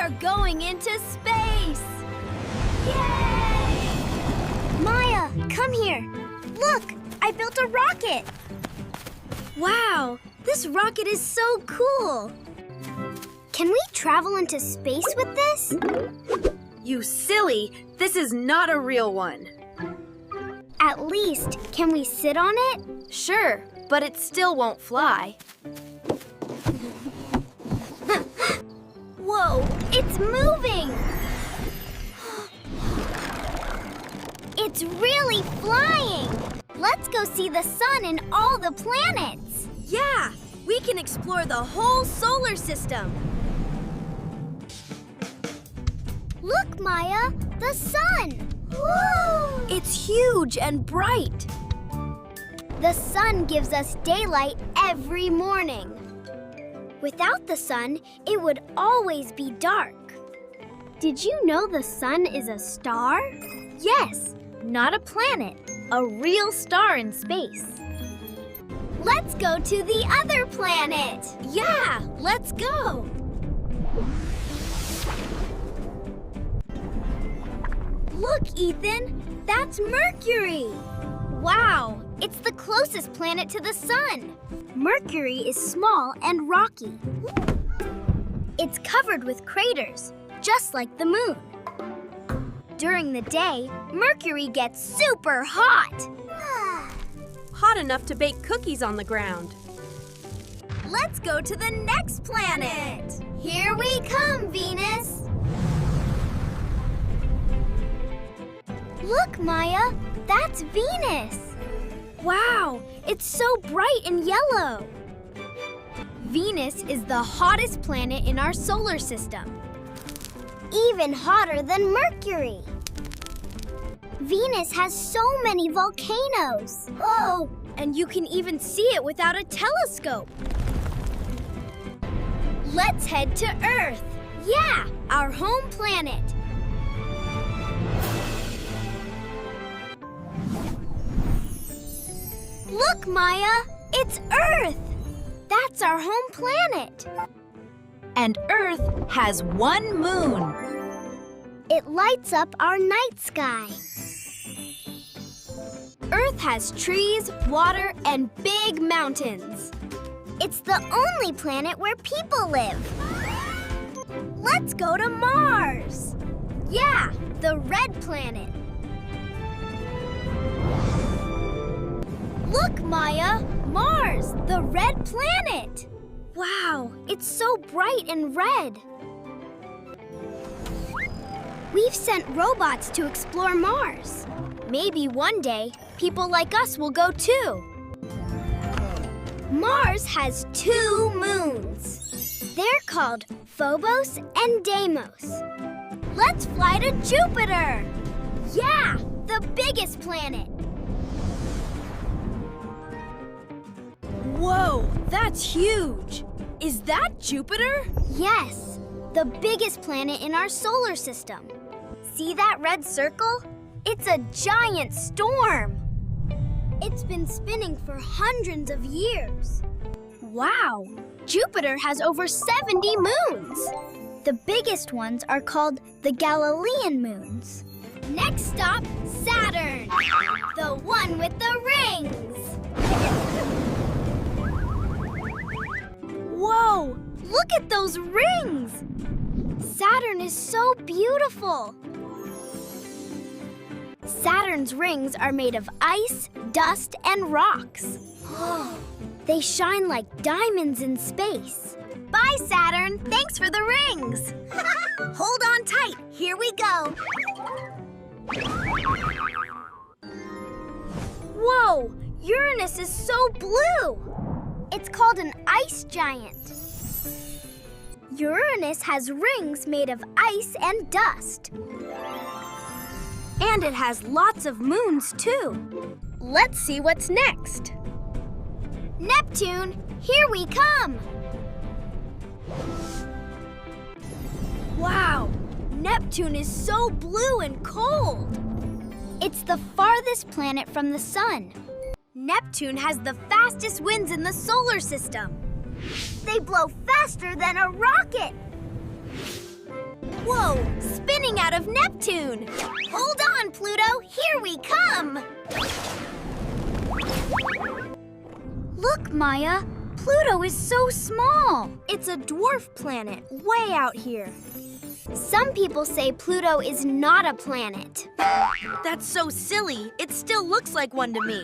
are going into space! Yay! Maya, come here. Look, I built a rocket. Wow, this rocket is so cool! Can we travel into space with this? You silly! This is not a real one. At least, can we sit on it? Sure, but it still won't fly. Whoa, it's moving! It's really flying! Let's go see the sun and all the planets! Yeah, we can explore the whole solar system. Look, Maya, the sun! Whoa! It's huge and bright. The sun gives us daylight every morning. Without the sun, it would always be dark. Did you know the sun is a star? Yes, not a planet, a real star in space. Let's go to the other planet. Yeah, let's go. Look, Ethan, that's Mercury. Wow, it's the closest planet to the sun. Mercury is small and rocky. It's covered with craters, just like the moon. During the day, Mercury gets super hot. Hot enough to bake cookies on the ground. Let's go to the next planet. Here we come, Venus. Look, Maya, that's Venus. Wow, it's so bright and yellow. Venus is the hottest planet in our solar system. Even hotter than Mercury. Venus has so many volcanoes. Oh, and you can even see it without a telescope. Let's head to Earth. Yeah, our home planet. Look, Maya, it's Earth. That's our home planet. And Earth has one moon. It lights up our night sky. Earth has trees, water, and big mountains. It's the only planet where people live. Let's go to Mars. Yeah, the red planet. Look, Maya, Mars, the red planet. Wow, it's so bright and red. We've sent robots to explore Mars. Maybe one day, people like us will go too. Mars has 2 moons. They're called Phobos and Deimos. Let's fly to Jupiter. Yeah, the biggest planet. Whoa, that's huge. Is that Jupiter? Yes, the biggest planet in our solar system. See that red circle? It's a giant storm. It's been spinning for hundreds of years. Wow, Jupiter has over 70 moons. The biggest ones are called the Galilean moons. Next stop, Saturn, the one with the rings. Whoa, look at those rings! Saturn is so beautiful. Saturn's rings are made of ice, dust, and rocks. They shine like diamonds in space. Bye, Saturn. Thanks for the rings. Hold on tight. Here we go. Whoa, Uranus is so blue. It's called an ice giant. Uranus has rings made of ice and dust. And it has lots of moons, too. Let's see what's next. Neptune, here we come! Wow, Neptune is so blue and cold. It's the farthest planet from the sun. Neptune has the fastest winds in the solar system. They blow faster than a rocket. Whoa, spinning out of Neptune! Hold on, Pluto, here we come! Look, Maya, Pluto is so small. It's a dwarf planet, way out here. Some people say Pluto is not a planet. That's so silly. It still looks like one to me.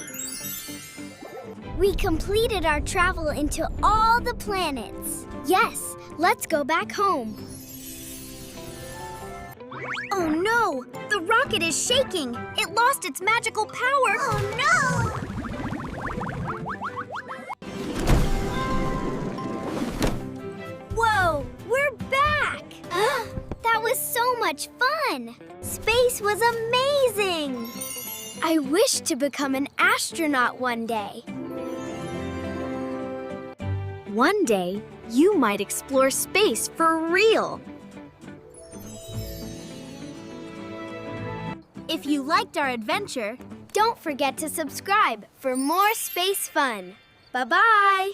We completed our travel into all the planets. Yes, let's go back home. Oh no! The rocket is shaking! It lost its magical power! Oh no! Whoa! We're back! That was so much fun! Space was amazing! I wish to become an astronaut one day. One day, you might explore space for real. If you liked our adventure, don't forget to subscribe for more space fun. Bye-bye!